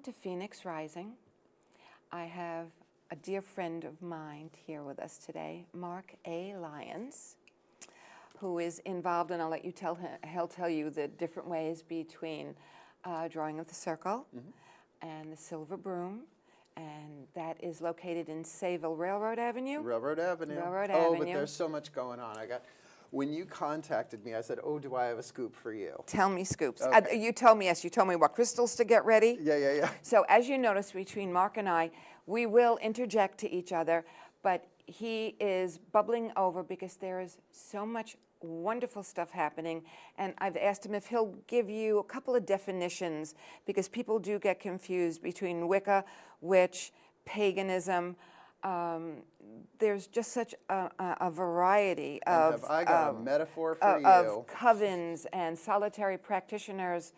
Welcome to Phoenix Rising. I have a dear friend of mine here with us today, Mark A. Lyons, who is involved, and I'll let you tell him, he'll tell you the different ways between Drawing of the Circle and the Silver Broom, and that is located in Sayville Railroad Avenue. Railroad Avenue. Railroad Oh, Avenue. but there's so much going on. When you contacted me, I said, oh, do I have a scoop for you? Tell me scoops. Okay. You told me, yes, you told me what crystals to get ready. Yeah. So as you notice, between Mark and I, we will interject to each other, but he is bubbling over because there is so much wonderful stuff happening, and I've asked him if he'll give you a couple of definitions, because people do get confused between Wicca, witch, paganism. There's just such a variety And of have I got a metaphor for you? Of covens and solitary practitioners,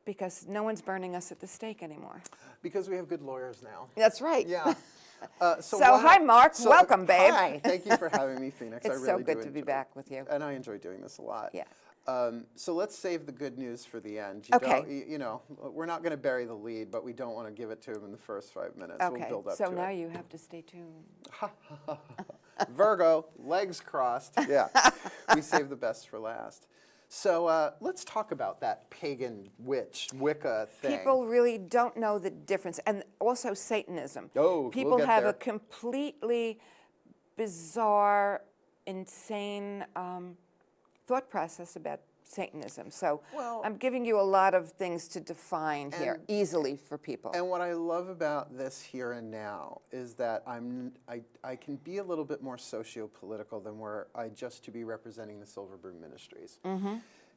because no one's burning us at the stake anymore. Because we have good lawyers now. That's right. Yeah. So hi, Mark. Welcome, babe. Hi. Thank you for having me, Phoenix. It's I really so good do to be enjoy back with you. And I enjoy doing this a lot. Yeah. So let's save the good news for the end. Okay. You know, we're not going to bury the lead, but we don't want to give it to him in the first 5 minutes. Okay. We'll build up So to now it. you have to stay tuned. Virgo, legs crossed. Yeah. We save the best for last. So let's talk about that pagan witch, Wicca thing. People really don't know the difference, and also Satanism. Oh, we'll people get have there. a completely bizarre, insane thought process about Satanism. So Well- I'm giving you a lot of things to define here easily for people. And what I love about this here and now is that I can be a little bit more socio-political than were I just to be representing the Silver Broom Ministries.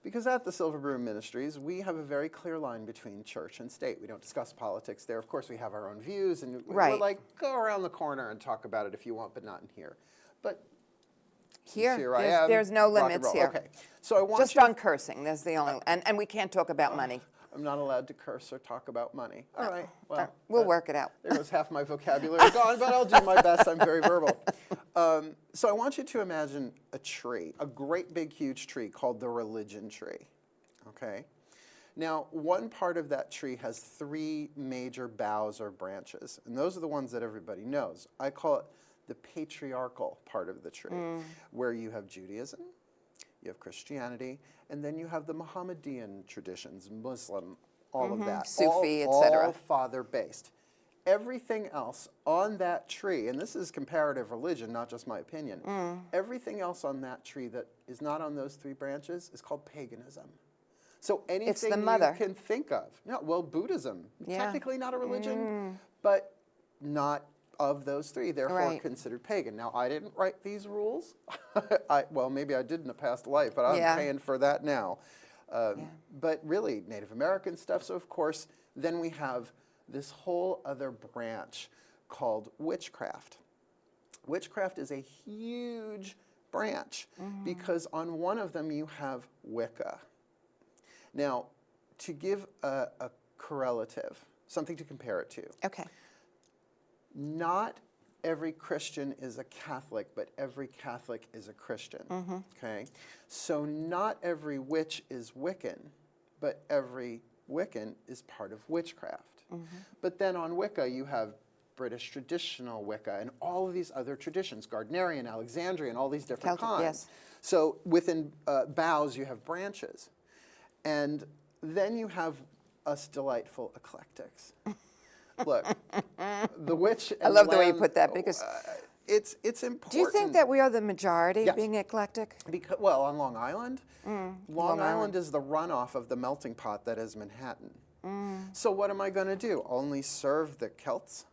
Because at the Silver Broom Ministries, we have a very clear line between church and state. We don't discuss politics there. Of course, we have our own views, and we're like, go around the corner and talk about it if you want, but not in here. But here I am, there's no rock and limits roll. here. Okay, so I want Just you. on cursing, that's the only, and we can't talk about money. I'm not allowed to curse or talk about money. All right, well. We'll work it out. There goes half my vocabulary gone, but I'll do my best. I'm very verbal. So I want you to imagine a tree, a great big huge tree called the religion tree, okay? Now, one part of that tree has 3 major boughs or branches, and those are the ones that everybody knows. I call it the patriarchal part of the tree, where you have Judaism, you have Christianity, and then you have the Mohammedan traditions, Muslim, all of that. Sufi, all etc. father-based. Everything else on that tree, and this is comparative religion, not just my opinion, everything else on that tree that is not on those 3 branches is called paganism. So anything the mother. you can think of. No, well, Buddhism, Yeah. technically not a religion, but not of those 3, therefore considered pagan. Now, I didn't write these rules. Well, maybe I did in a past life, but I'm paying for that now. But really, Native American stuff. So, of course, then we have this whole other branch called witchcraft. Witchcraft is a huge branch because on one of them you have Wicca. Now, to give a correlative, something to compare it to. Okay. Not every Christian is a Catholic, but every Catholic is a Christian, okay? So not every witch is Wiccan, but every Wiccan is part of witchcraft. But then on Wicca, you have British traditional Wicca and all of these other traditions, Gardnerian, Alexandrian, all these different Celtic, kinds. yes. So within boughs, you have branches. And then you have us delightful eclectics. Look, the witch and I love the way you lamb, put that, because it's important. do you think that we are the majority Yes. being eclectic? Because, well, on Long Island, Long Island is the runoff of the melting pot that is Manhattan. So what am I going to do? Only serve the Celts?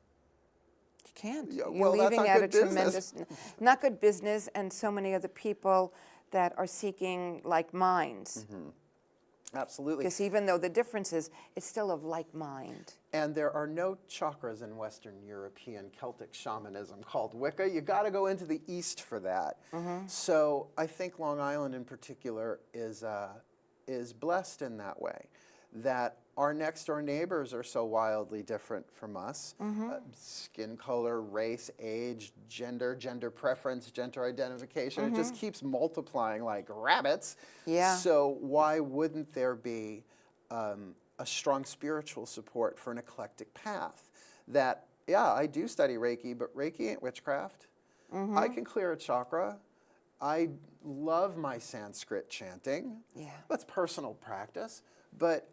You can't. Yeah, You're well, that's leaving not out good a business. tremendous, not good business, and so many other people that are seeking like minds. Absolutely. Because even though the difference is, it's still of like mind. And there are no chakras in Western European Celtic shamanism called Wicca. You got to go into the East for that. So I think Long Island in particular is blessed in that way, that our next door neighbors are so wildly different from us. Skin color, race, age, gender preference, gender identification. It just keeps multiplying like rabbits. Yeah. So why wouldn't there be a strong spiritual support for an eclectic path. That, yeah, I do study Reiki, but Reiki ain't witchcraft. I can clear a chakra. I love my Sanskrit chanting. Yeah. That's personal practice. But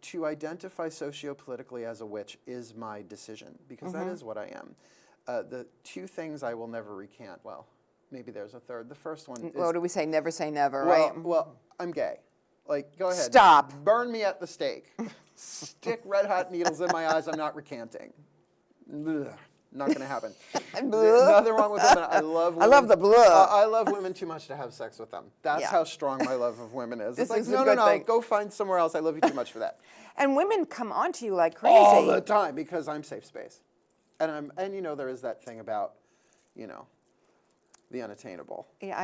to identify sociopolitically as a witch is my decision, because that is what I am. The two things I will never recant, well, maybe there's a third. The first one is... What do we say? Never say never, well, right? well, I'm gay. Like, go ahead. Stop. Burn me at the stake. Stick red hot needles in my eyes. I'm not recanting. Ugh, not going to happen. Nothing wrong with women. I love women. I love the blue. I love women too much to have sex with them. That's Yeah. how strong my love of women is. This It's like, is a no, good thing. go find somewhere else. I love you too much for that. And women come on to you like crazy. All the time, because I'm safe space. And there is that thing about, the unattainable. Yeah,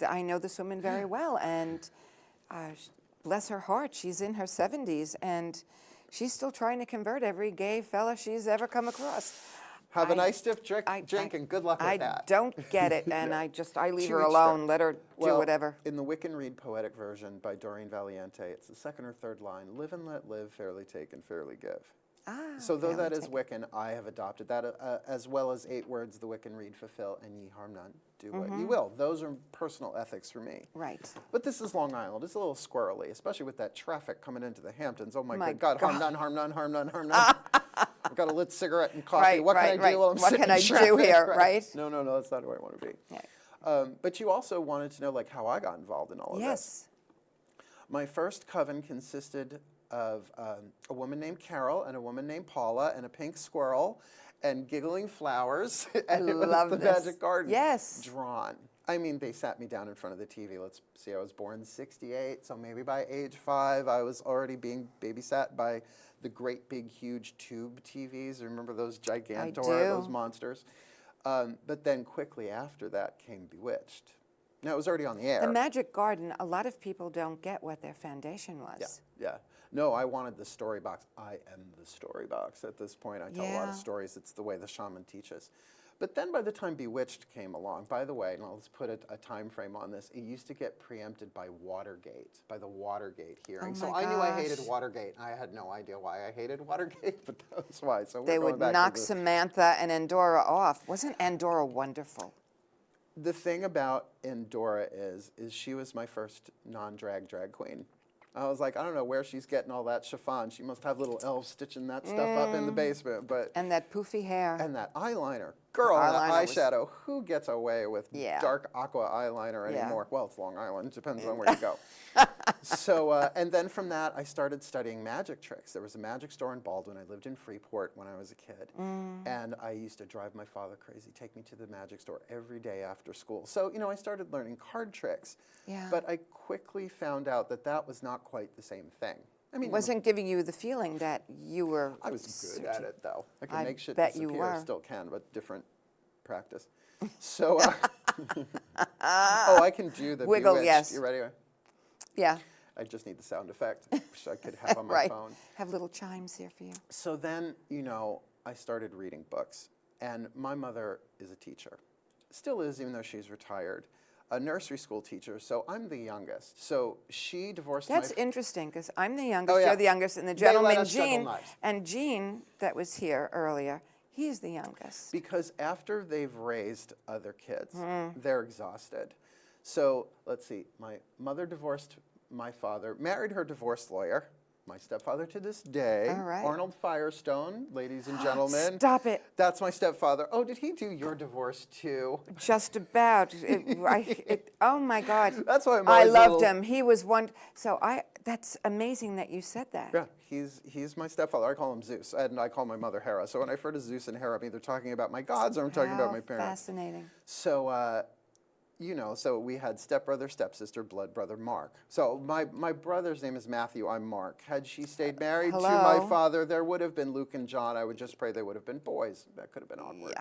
I know this woman very well, and bless her heart, she's in her 70s, and she's still trying to convert every gay fella she's ever come across. Have a nice stiff drink, and good luck with that. I don't get it, and I leave her each alone, their- let her do Well, whatever. In the Wiccan Read poetic version by Doreen Valiente, it's the second or third line, live and let live, fairly take and fairly give. So though that is Wiccan, I have adopted that, as well as 8 words the Wiccan Read fulfill, and ye harm none, do what ye will. Those are personal ethics for me. Right. But this is Long Island. It's a little squirrely, especially with that traffic coming into the Hamptons. Oh my My good God, harm none, harm none, harm none, harm none. I've got a lit cigarette and coffee. Right, What right, can I right. do while I'm What sitting can in I do traffic? here, right? No, that's not who I want to be. Yeah. But you also wanted to know like how I got involved in all of this. Yes. My first coven consisted of a woman named Carol and a woman named Paula and a pink squirrel and giggling flowers. And it was love the this. Magic Garden. Yes. Drawn. I mean, they sat me down in front of the TV. Let's see, I was born in '68, so maybe by age 5, I was already being babysat by the great big huge tube TVs. Remember those Gigantor, those monsters? But then quickly after that came Bewitched. Now, it was already on the air. The Magic Garden, a lot of people don't get what their foundation was. Yeah. No, I wanted the story box. I am the story box at this point. I tell a lot Yeah. of stories. It's the way the shaman teaches. But then by the time Bewitched came along, by the way, and let's put a time frame on this, it used to get preempted by Watergate, by the Watergate hearing. Oh so my I knew I hated gosh. Watergate. I had no idea why I hated Watergate, but that's why. So They we're would going back knock to the, Samantha and Endora off. Wasn't Endora wonderful? The thing about Endora is she was my first non-drag drag queen. I was like, I don't know where she's getting all that chiffon. She must have little elves stitching that stuff up in the basement. But And that poofy hair. and that eyeliner. Girl, that eyeliner was- eyeshadow. Who gets away with Yeah. dark aqua eyeliner Yeah. anymore? Well, it's Long Island. Depends on where you go. So, and then from that, I started studying magic tricks. There was a magic store in Baldwin. I lived in Freeport when I was a kid. And I used to drive my father crazy, take me to the magic store every day after school. So, I started learning card tricks. Yeah. But I quickly found out that that was not quite the same thing. I mean, Wasn't giving you the feeling that you were. I was good at it, though. I could I make shit bet you disappear. were. Still can, but different practice. So, I can do the Wiggle, Bewitched. yes. You ready? Yeah. I just need the sound effect, which I could have on my Right. phone. Have little chimes here for you. So then, I started reading books. And my mother is a teacher. Still is, even though she's retired. A nursery school teacher, so I'm the youngest. So she divorced That's my... interesting because I'm the youngest, yeah. you're the youngest, and the They let gentleman, us juggle Gene, knives. and Gene, that was here earlier, he's the youngest. Because after they've raised other kids, they're exhausted. So let's see, my mother divorced my father, married her divorce lawyer, my stepfather to this day, All right. Arnold Firestone, ladies and gentlemen. Stop it. That's my stepfather. Oh, did he do your divorce too? Just about. Oh my God. That's why I'm I always a loved little- him. He was one. So that's amazing that you said that. Yeah, he's my stepfather. I call him Zeus, and I call my mother Hera. So when I refer to Zeus and Hera, I'm either talking about my gods or I'm talking about my parents. Fascinating. So, so we had stepbrother, stepsister, blood brother, Mark. So my brother's name is Matthew. I'm Mark. Had she stayed married to Hello. my father, there would have been Luke and John. I would just pray they would have been boys. That could have been awkward.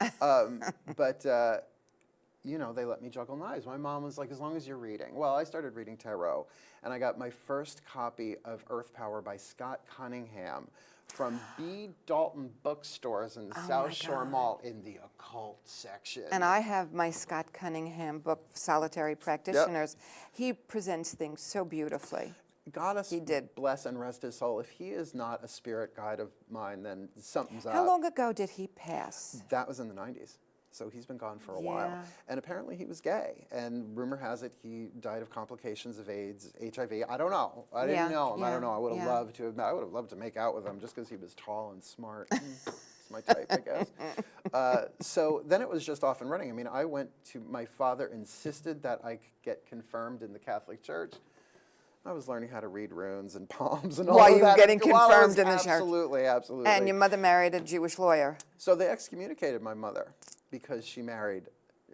Yeah. But they let me juggle knives. My mom was like, as long as you're reading. Well, I started reading tarot, and I got my first copy of Earth Power by Scott Cunningham from B. Dalton bookstores in the South Shore Mall in the occult section. And I have my Scott Cunningham book, Solitary Practitioners. He presents things so beautifully. Goddess He did. bless and rest his soul. If he is not a spirit guide of mine, then something's up. How long ago did he pass? That was in the 90s. So he's been gone for a while. And apparently he was gay. And rumor has it he died of complications of AIDS, HIV. I don't know. I didn't know him. I don't know. I would have loved to have, I would have loved to make out with him just because he was tall and smart. It's my type, I guess. So then it was just off and running. I mean, I went to, my father insisted that I get confirmed in the Catholic Church. I was learning how to read runes and palms and all While of you were that. getting confirmed in the church. Absolutely, absolutely. And your mother married a Jewish lawyer. So they excommunicated my mother because she married,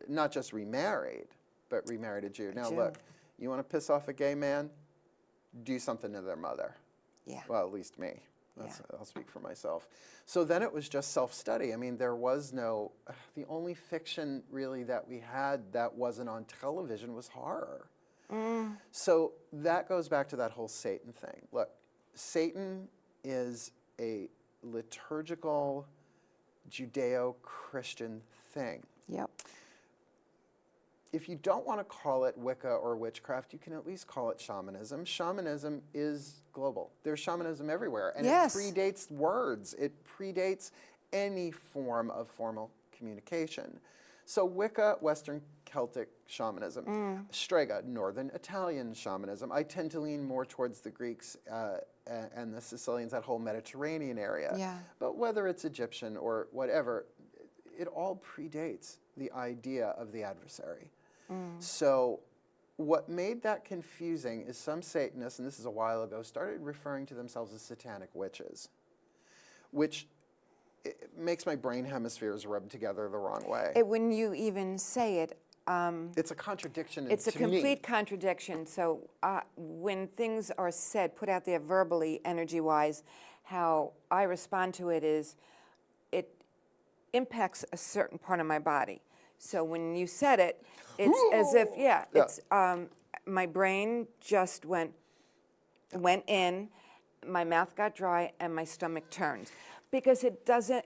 not just remarried, but remarried a Jew. Now look, you want to piss off a gay man? Do something to their mother. Yeah. Well, at least me. I'll speak for myself. So then it was just self-study. I mean, there was no, the only fiction really that we had that wasn't on television was horror. So that goes back to that whole Satan thing. Look, Satan is a liturgical Judeo-Christian thing. Yep. If you don't want to call it Wicca or witchcraft, you can at least call it shamanism. Shamanism is global. There's shamanism everywhere. And it predates words. It predates any form of formal communication. So Wicca, Western Celtic shamanism. Strega, Northern Italian shamanism. I tend to lean more towards the Greeks and the Sicilians, that whole Mediterranean area. Yeah. But whether it's Egyptian or whatever, it all predates the idea of the adversary. So what made that confusing is some Satanists, and this is a while ago, started referring to themselves as satanic witches, which it makes my brain hemispheres rub together the wrong way. When you even say it, it's a contradiction. It's a complete contradiction. So when things are said, put out there verbally, energy-wise, how I respond to it is it impacts a certain part of my body. So when you said it, it's as if, it's my brain just went in, my mouth got dry, and my stomach turned. Because it doesn't,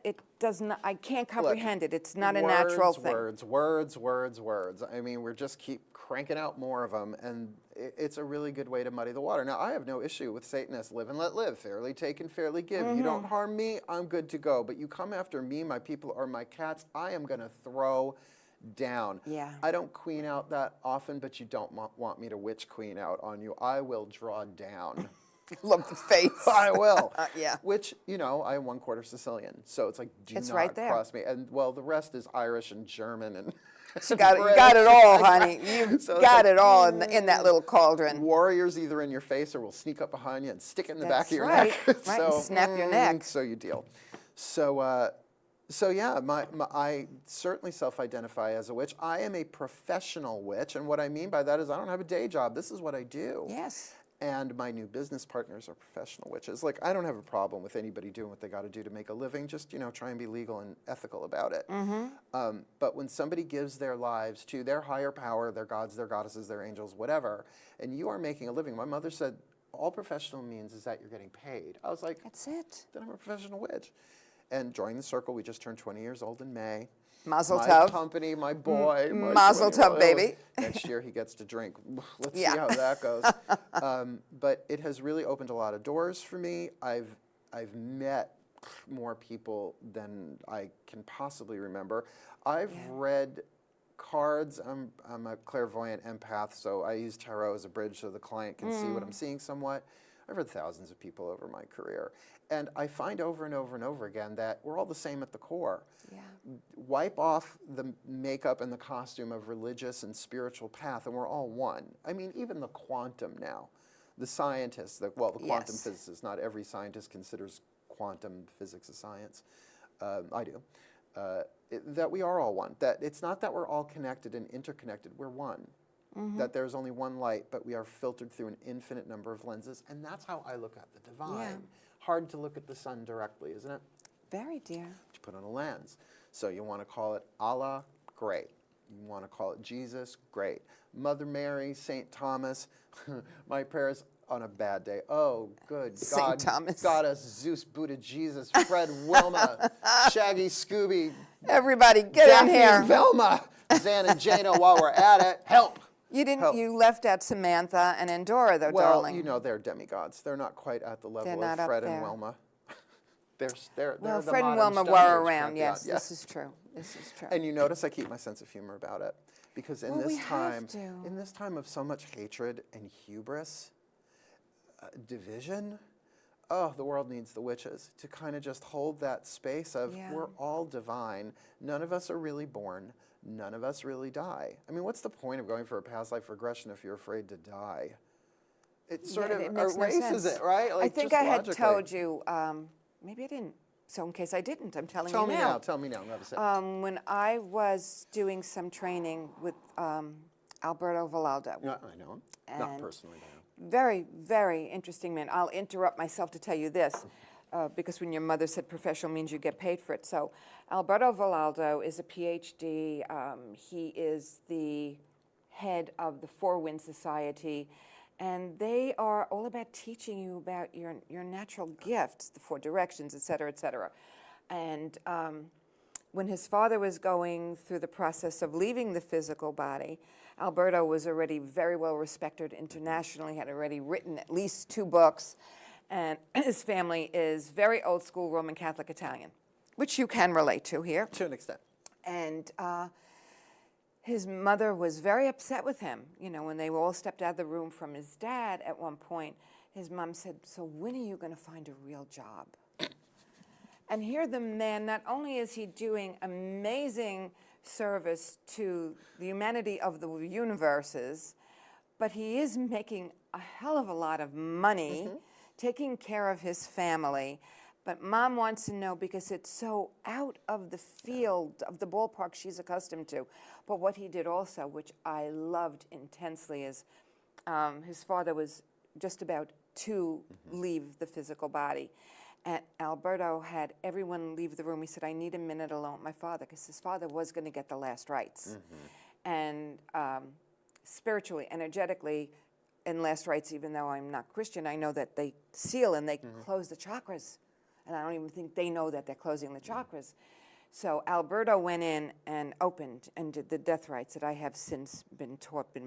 I can't comprehend it. It's not a natural thing. Words. I mean, we're just keep cranking out more of them, and it's a really good way to muddy the water. Now, I have no issue with Satanists. Live and let live. Fairly take and fairly give. You don't harm me, I'm good to go. But you come after me, my people, or my cats, I am going to throw down. Yeah. I don't queen out that often, but you don't want me to witch queen out on you. I will draw down. Love the face. I will. Yeah. Which, you know, I am 1/4 Sicilian, so it's like, do it's not right there. cross me. And, well, the rest is Irish and German and you got it all, honey. You got it all in that little cauldron. Warriors either in your face or will sneak up behind you and stick it in the back of your neck. Right, and snap your neck. So you deal. So yeah, I certainly self-identify as a witch. I am a professional witch, and what I mean by that is I don't have a day job. This is what I do. Yes. And my new business partners are professional witches. Like, I don't have a problem with anybody doing what they got to do to make a living. Just, you know, try and be legal and ethical about it. But when somebody gives their lives to their higher power, their gods, their goddesses, their angels, whatever, and you are making a living. My mother said, all professional means is that you're getting paid. I was like, that's it. Then I'm a professional witch. And join the circle. We just turned 20 years old in May. Mazel tov. My company, my boy. My Mazel tov, baby. Next year he gets to drink. Let's see how that goes. But it has really opened a lot of doors for me. I've met more people than I can possibly remember. I've read cards. I'm a clairvoyant empath, so I use tarot as a bridge so the client can see what I'm seeing somewhat. I've read thousands of people over my career. And I find over and over and over again that we're all the same at the core. Yeah. Wipe off the makeup and the costume of religious and spiritual path, and we're all one. I mean, even the quantum now, the scientists, the quantum physicists, not every scientist considers quantum physics a science. I do. That we are all one. That it's not that we're all connected and interconnected, we're one. That there's only one light, but we are filtered through an infinite number of lenses, and that's how I look at the divine. Yeah. Hard to look at the sun directly, isn't it? Very, dear. You put on a lens. So you want to call it Allah, great. You want to call it Jesus, great. Mother Mary, St. Thomas, my prayers on a bad day. Oh, good God. St. Thomas. Goddess, Zeus, Buddha, Jesus, Fred, Wilma, Shaggy, Scooby. Everybody, get Daphne in here. And Velma, Zan and Jano, while we're at it, help. You didn't. You left out Samantha and Endora, though, well, darling. you know, they're demigods. They're not quite at the level They're of not Fred up and there. Wilma. They're Well, the Fred and modern Wilma Stone were Age around. pantheon. Yes, Yeah. this is true. This is true. And you notice I keep my sense of humor about it, because in Well, we this have time, to. in this time of so much hatred and hubris, division, oh, the world needs the witches to kind of just hold that space of we're all divine. None of us are really born. None of us really die. I mean, what's the point of going for a past life regression if you're afraid to die? It sort of erases it, right? Like, I think I had told you, maybe I didn't. So in case I didn't, I'm telling you now. Tell me now. That's it. When I was doing some training with Alberto Vallaldo. I know him. Not personally, no. Very, very interesting man. I'll interrupt myself to tell you this, because when your mother said professional means you get paid for it. So Alberto Vallaldo is a PhD. He is the head of the Four Winds Society. And they are all about teaching you about your natural gifts, the four directions, et cetera, et cetera. And when his father was going through the process of leaving the physical body, Alberto was already very well respected internationally, had already written at least 2 books, and his family is very old school Roman Catholic Italian, which you can relate to here. To an extent. And his mother was very upset with him. You know, when they all stepped out of the room from his dad at one point, his mom said, "So when are you going to find a real job?" And here the man, not only is he doing amazing service to the humanity of the universes, but he is making a hell of a lot of money, taking care of his family. But Mom wants to know because it's so out of the field of the ballpark she's accustomed to. But what he did also, which I loved intensely, is his father was just about to leave the physical body. And Alberto had everyone leave the room. He said, "I need a minute alone with my father," because his father was going to get the last rites. And spiritually, energetically, in last rites, even though I'm not Christian, I know that they seal and they close the chakras. And I don't even think they know that they're closing the chakras. So Alberto went in and opened and did the death rites that I have since been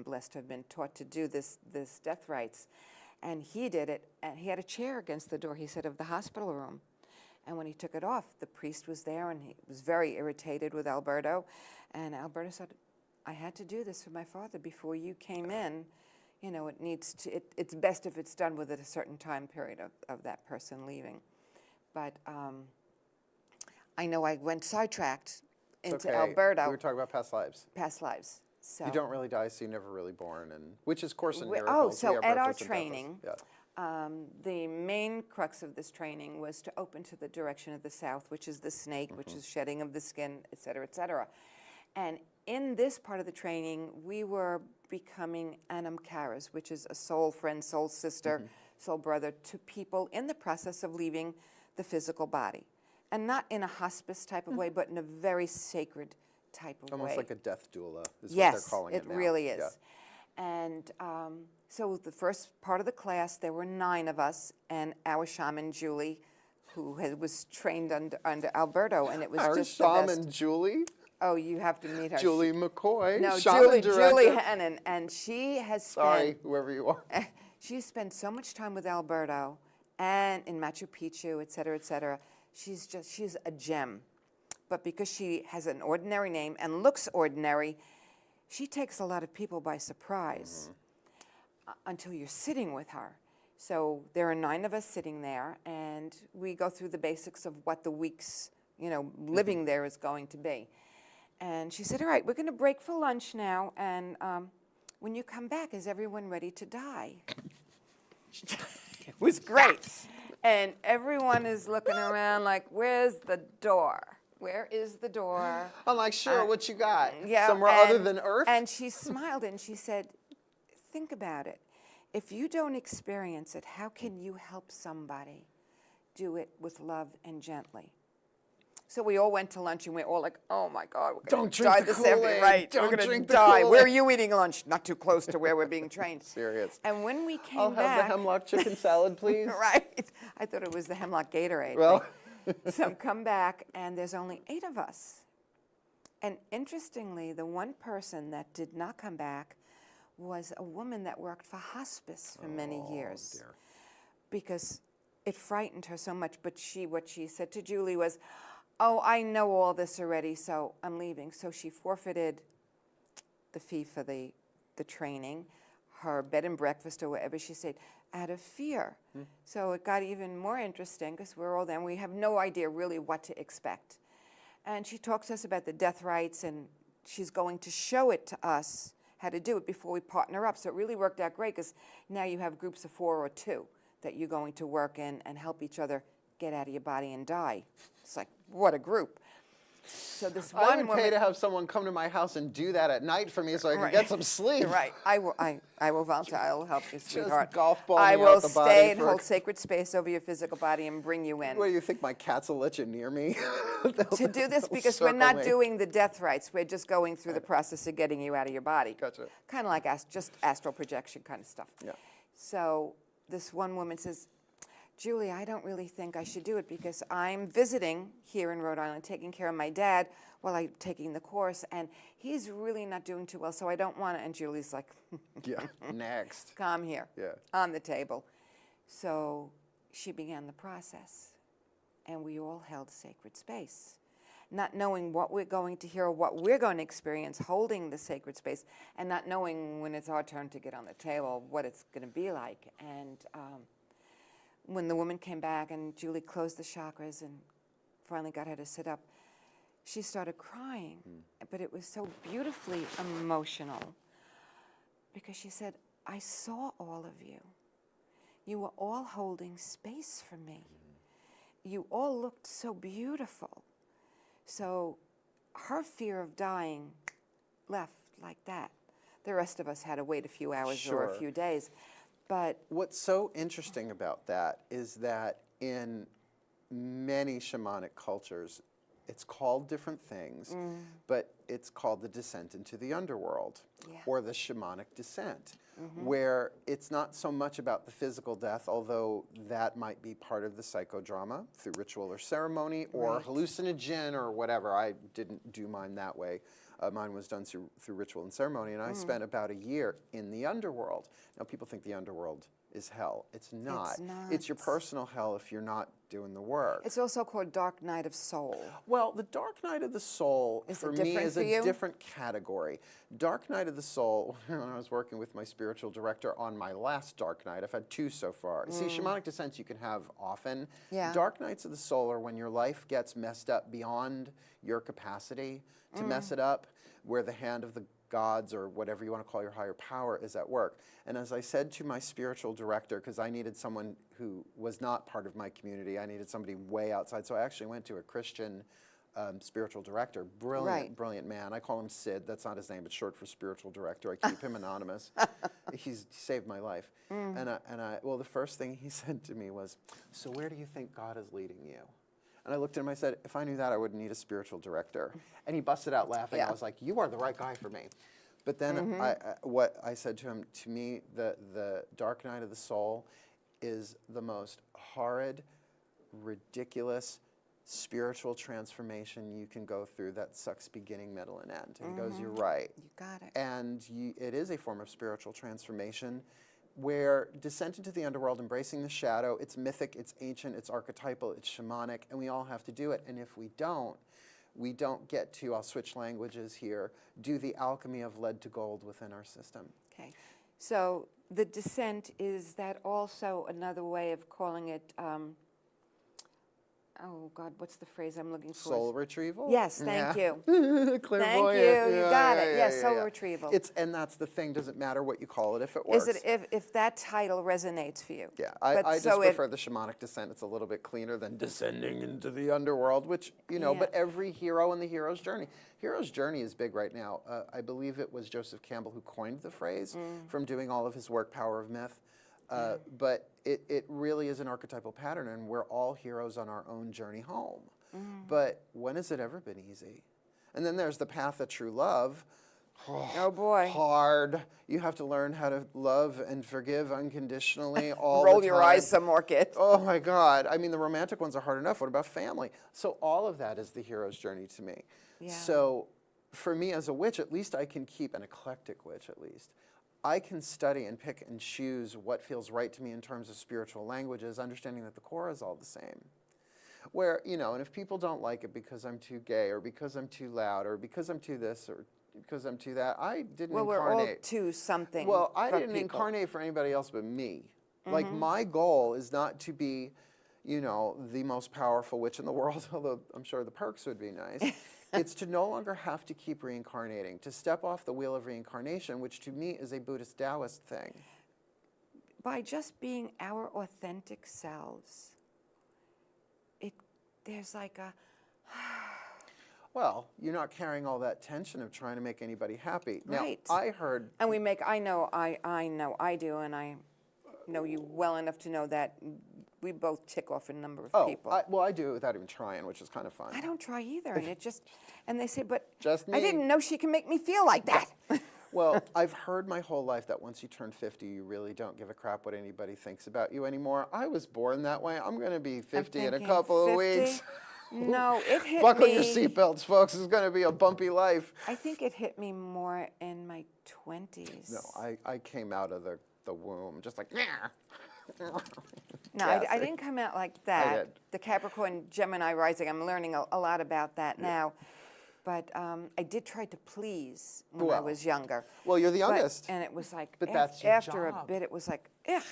blessed to have been taught to do this death rites. And he did it, and he had a chair against the door, he said, of the hospital room. And when he took it off, the priest was there, and he was very irritated with Alberto. And Alberto said, "I had to do this for my father before you came in. You know, it's best if it's done within a certain time period of that person leaving." But I know I went sidetracked into Alberto. We were talking about past lives. Past lives. So you don't really die, so you're never really born, and which is Course in Miracles. So at our training, the main crux of this training was to open to the direction of the south, which is the snake, which is shedding of the skin, et cetera, et cetera. And in this part of the training, we were becoming anamkaras, which is a soul friend, soul sister, soul brother to people in the process of leaving the physical body. And not in a hospice type of way, but in a very sacred type of way. Almost like a death doula is what they're calling it now. Yes, it really is. Yeah. And so the first part of the class, there were 9 of us, and our shaman, Julie, who was trained under Alberto, and it was just the best. Our shaman, Julie? Oh, you have to meet her. Julie McCoy, no, shaman Julie Hannon, and she has spent... Sorry, whoever you are. She has spent so much time with Alberto, and in Machu Picchu, et cetera, et cetera. She's a gem. But because she has an ordinary name and looks ordinary, she takes a lot of people by surprise until you're sitting with her. So there are 9 of us sitting there, and we go through the basics of what the week's, living there is going to be. And she said, "All right, we're going to break for lunch now, and when you come back, is everyone ready to die?" It was great. And everyone is looking around like, "Where's the door? Where is the door?" I'm like, "Sure, what you got? Yeah, somewhere other than Earth?" And she smiled and she said, "Think about it. If you don't experience it, how can you help somebody do it with love and gently?" So we all went to lunch, and we're all like, "Oh my God, we're going to die this afternoon." Right, we're going to die. Where are you eating lunch? Not too close to where we're being trained. Serious. And when we came I'll back, have the hemlock chicken salad, please. Right. I thought it was the hemlock Gatorade. Well. So come back, and there's only 8 of us. And interestingly, the one person that did not come back was a woman that worked for hospice for many years. Dear. Because it frightened her so much. But what she said to Julie was, oh, I know all this already, so I'm leaving. So she forfeited the fee for the training, her bed and breakfast or whatever she stayed, out of fear. So it got even more interesting because we're all there and we have no idea really what to expect. And she talks to us about the death rites, and she's going to show it to us how to do it before we partner up. So it really worked out great because now you have groups of 4 or 2 that you're going to work in and help each other get out of your body and die. It's like, what a group. So this one I would pay to have someone come to my house and do that at night for me so I can get some sleep. Right. I will volunteer. I will help you, sweetheart. Just golf ball I me will out the body stay and for hold sacred space over your physical body and bring you in. What do you think, my cats will let you near me? To do this because we're not doing the death rites. We're just going through the process of getting you out of your body. Gotcha. Kind of like just astral projection kind of stuff. Yeah. So this one woman says, Julie, I don't really think I should do it because I'm visiting here in Rhode Island, taking care of my dad while I'm taking the course, and he's really not doing too well, so I don't want to. And Julie's like, Yeah, next. come here, Yeah. on the table. So she began the process, and we all held sacred space, not knowing what we're going to hear or what we're going to experience holding the sacred space, and not knowing when it's our turn to get on the table what it's going to be like. And when the woman came back and Julie closed the chakras and finally got her to sit up, she started crying, but it was so beautifully emotional because she said, I saw all of you. You were all holding space for me. You all looked so beautiful. So her fear of dying left like that. The rest of us had to wait a few hours or a few days. But what's so interesting about that is that in many shamanic cultures, it's called different things, but it's called the descent into the underworld, or the shamanic descent, where it's not so much about the physical death, although that might be part of the psychodrama through ritual or ceremony, or hallucinogen or whatever. I didn't do mine that way. Mine was done through ritual and ceremony, and I spent about a year in the underworld. Now, people think the underworld is hell. It's not. It's not. It's your personal hell if you're not doing the work. It's also called Dark Night of Soul. Well, the Dark Night of the Soul, for me, is a different category. Dark Night of the Soul, when I was working with my spiritual director on my last Dark Night, I've had 2 so far. See, shamanic descents you can have often. Dark Nights of the Soul are when your life gets messed up beyond your capacity to mess it up, where the hand of the gods or whatever you want to call your higher power is at work. And as I said to my spiritual director, because I needed someone who was not part of my community, I needed somebody way outside, so I actually went to a Christian spiritual director, brilliant man. I call him Sid, that's not his name, it's short for spiritual director. I keep him anonymous. He's saved my life. Well, the first thing he said to me was, so where do you think God is leading you? And I looked at him, I said, if I knew that, I wouldn't need a spiritual director. And he busted out laughing. I was like, you are the right guy for me. But then what I said to him, to me, the Dark Night of the Soul is the most horrid, ridiculous, spiritual transformation you can go through that sucks beginning, middle, and end. And he goes, you're right. You got it. And it is a form of spiritual transformation where descent into the underworld, embracing the shadow, it's mythic, it's ancient, it's archetypal, it's shamanic, and we all have to do it. And if we don't get to, I'll switch languages here, do the alchemy of lead to gold within our system. Okay. So the descent, is that also another way of calling it, oh God, what's the phrase I'm looking for? Soul retrieval? Yes, thank you. Clairvoyant. Thank you, you got it. Yes, soul retrieval. And that's the thing, doesn't matter what you call it if it works. Is it if that title resonates for you? Yeah, I just prefer the shamanic descent. It's a little bit cleaner than descending into the underworld, which, but every hero in the hero's journey. Hero's journey is big right now. I believe it was Joseph Campbell who coined the phrase from doing all of his work, Power of Myth. But it really is an archetypal pattern, and we're all heroes on our own journey home. But when has it ever been easy? And then there's the path of true love. Oh boy. Hard. You have to learn how to love and forgive unconditionally all Roll the your time. eyes some more, kid. Oh my God. I mean, the romantic ones are hard enough. What about family? So all of that is the hero's journey to me. Yeah. So for me as a witch, at least I can keep, an eclectic witch at least, I can study and pick and choose what feels right to me in terms of spiritual languages, understanding that the core is all the same. Where, you know, and if people don't like it because I'm too gay or because I'm too loud or because I'm too this or because I'm too that, I didn't incarnate. Well, we're all too something. Well, I didn't people. incarnate for anybody else but me. Like, my goal is not to be, you know, the most powerful witch in the world, although I'm sure the perks would be nice. It's to no longer have to keep reincarnating, to step off the wheel of reincarnation, which to me is a Buddhist Taoist thing. By just being our authentic selves, there's like a... Well, you're not carrying all that tension of trying to make anybody happy. Right. Now, I heard... And we make, I know I do, and I know you well enough to know that we both tick off a number of people. Well, I do it without even trying, which is kind of fun. I don't try either, and and they say, but Just me. I didn't know she can make me feel like that. Well, I've heard my whole life that once you turn 50, you really don't give a crap what anybody thinks about you anymore. I was born that way. I'm going to be 50 in a couple of weeks. No, it hit Buckle me. your seatbelts, folks. It's going to be a bumpy life. I think it hit me more in my 20s. No, I came out of the womb just like, No, Yeah, I didn't come out like that. I did. The Capricorn Gemini rising, I'm learning a lot about that now. But I did try to please when I was younger. Well, you're the youngest. And it was like, But that's your after job. a bit, it was like, ugh,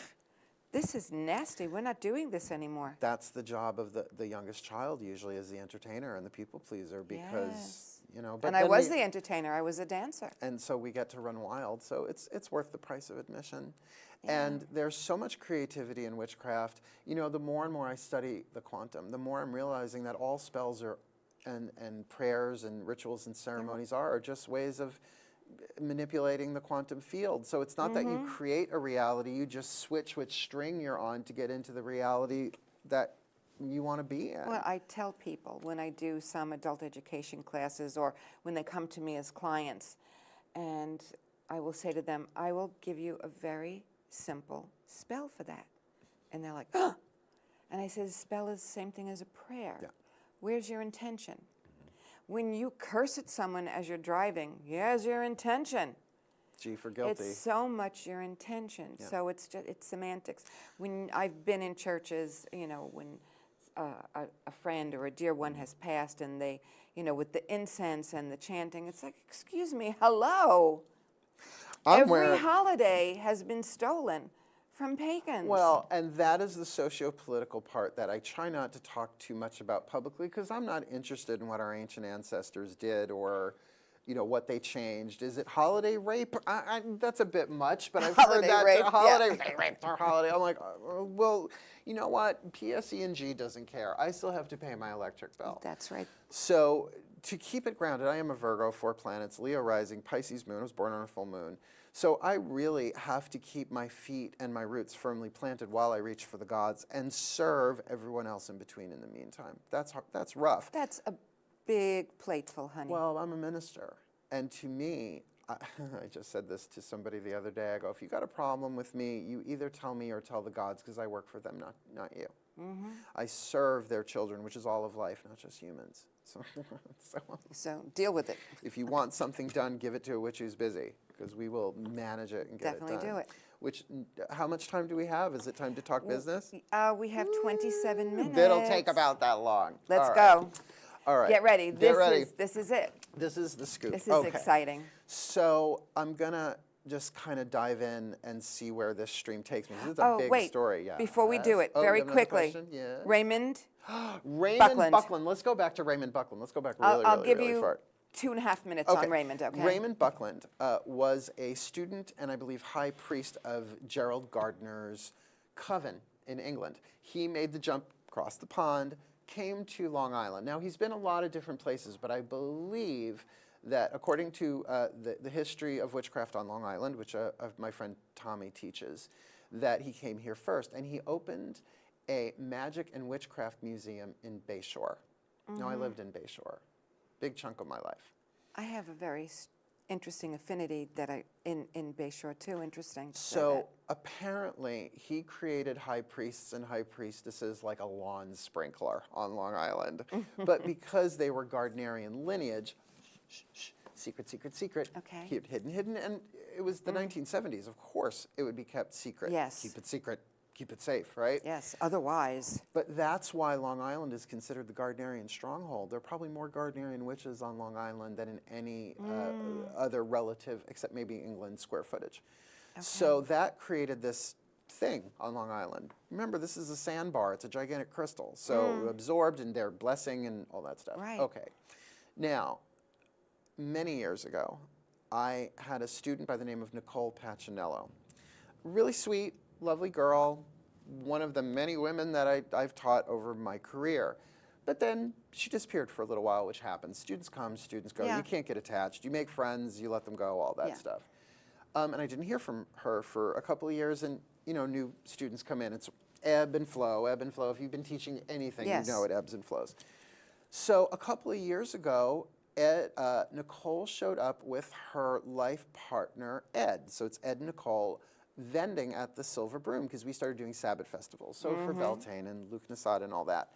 this is nasty. We're not doing this anymore. That's the job of the youngest child usually, is the entertainer and the people pleaser, because, you know. But And I then was the entertainer. I was a dancer. And so we get to run wild. So it's worth the price of admission. And there's so much creativity in witchcraft. You know, the more and more I study the quantum, the more I'm realizing that all spells are, and prayers and rituals and ceremonies are just ways of manipulating the quantum field. So it's not that you create a reality, you just switch which string you're on to get into the reality that you want to be in. Well, I tell people when I do some adult education classes or when they come to me as clients, and I will say to them, I will give you a very simple spell for that. And they're like, oh. And I say, the spell is the same thing as a prayer. Yeah. Where's your intention? When you curse at someone as you're driving, here's your intention. G for guilty. It's so much your intention. Yeah. So it's semantics. When I've been in churches, you know, when a friend or a dear one has passed, and they, you know, with the incense and the chanting, it's like, excuse me, hello. Every holiday has been stolen from pagans. Well, and that is the socio-political part that I try not to talk too much about publicly, because I'm not interested in what our ancient ancestors did or, you know, what they changed. Is it holiday rape? That's a bit much, but I've heard that rape, holiday rape or holiday. I'm like, well, you know what? PSE&G doesn't care. I still have to pay my electric bill. That's right. So to keep it grounded, I am a Virgo, 4 planets, Leo rising, Pisces moon. I was born on a full moon. So I really have to keep my feet and my roots firmly planted while I reach for the gods and serve everyone else in between in the meantime. That's rough. That's a big plateful, honey. Well, I'm a minister. And to me, I just said this to somebody the other day. I go, if you got a problem with me, you either tell me or tell the gods, because I work for them, not you. I serve their children, which is all of life, not just humans. So deal with it. If you want something done, give it to a witch who's busy, because we will manage it and get it done. Definitely do it. Which, how much time do we have? Is it time to talk business? We have 27 minutes. It'll take about that long. Let's go. All right. Get ready. Get ready. This is it. This is the scoop. This is exciting. So I'm going to just kind of dive in and see where this stream takes me. This is a big story. Yeah. Before we do it, very quickly. Yeah. Raymond Raymond Buckland. Let's go back to Raymond Buckland. Let's go back really, I'll give really you far. 2.5 minutes on Raymond, okay? Raymond Buckland was a student and I believe high priest of Gerald Gardner's coven in England. He made the jump across the pond, came to Long Island. Now, he's been a lot of different places, but I believe that according to the history of witchcraft on Long Island, which my friend Tommy teaches, that he came here first. And he opened a magic and witchcraft museum in Bayshore. Now, I lived in Bayshore. Big chunk of my life. I have a very interesting affinity that in Bayshore too. Interesting. So apparently he created high priests and high priestesses like a lawn sprinkler on Long Island. But because they were Gardnerian lineage, secret, secret, secret. Okay. Keep it hidden, hidden. And it was the 1970s. Of course, it would be kept secret. Yes. Keep it secret. Keep it safe, right? Yes, otherwise. But that's why Long Island is considered the Gardnerian stronghold. There are probably more Gardnerian witches on Long Island than in any other relative, except maybe England, square footage. Okay. So that created this thing on Long Island. Remember, this is a sandbar. It's a gigantic crystal. So absorbed in their blessing and all that stuff. Right. Okay. Now, many years ago, I had a student by the name of Nicole Pacinello. Really sweet, lovely girl, one of the many women that I've taught over my career. But then she disappeared for a little while, which happens. Students come, students go. Yeah. You can't get attached. You make friends, you let them go, all that stuff. And I didn't hear from her for a couple of years, and new students come in. It's ebb and flow, ebb and flow. If you've been teaching anything, you know it ebbs and flows. So a couple of years ago, Nicole showed up with her life partner, Ed. So it's Ed and Nicole vending at the Silver Broom, because we started doing Sabbath festivals. So for Beltane and Luke Nasada and all that.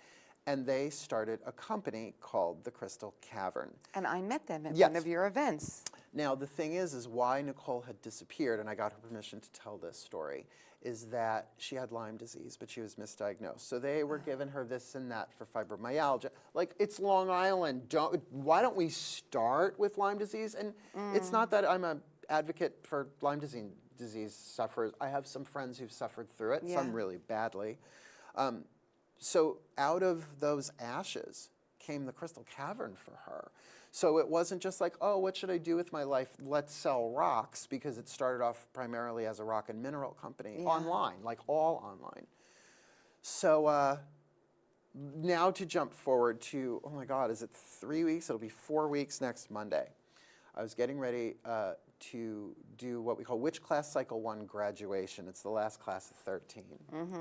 And they started a company called the Crystal Cavern. And I met them at one of your events. Now, the thing is why Nicole had disappeared, and I got her permission to tell this story, is that she had Lyme disease, but she was misdiagnosed. So they were giving her this and that for fibromyalgia. Like, it's Long Island. Why don't we start with Lyme disease? And it's not that I'm an advocate for Lyme disease sufferers. I have some friends who've suffered through it, some really badly. So out of those ashes came the Crystal Cavern for her. So it wasn't just like, oh, what should I do with my life? Let's sell rocks, because it started off primarily as a rock and mineral company online, like all online. So now to jump forward to, oh my God, is it 3 weeks? It'll be 4 weeks next Monday. I was getting ready to do what we call Witch Class Cycle 1 graduation. It's the last class of 13.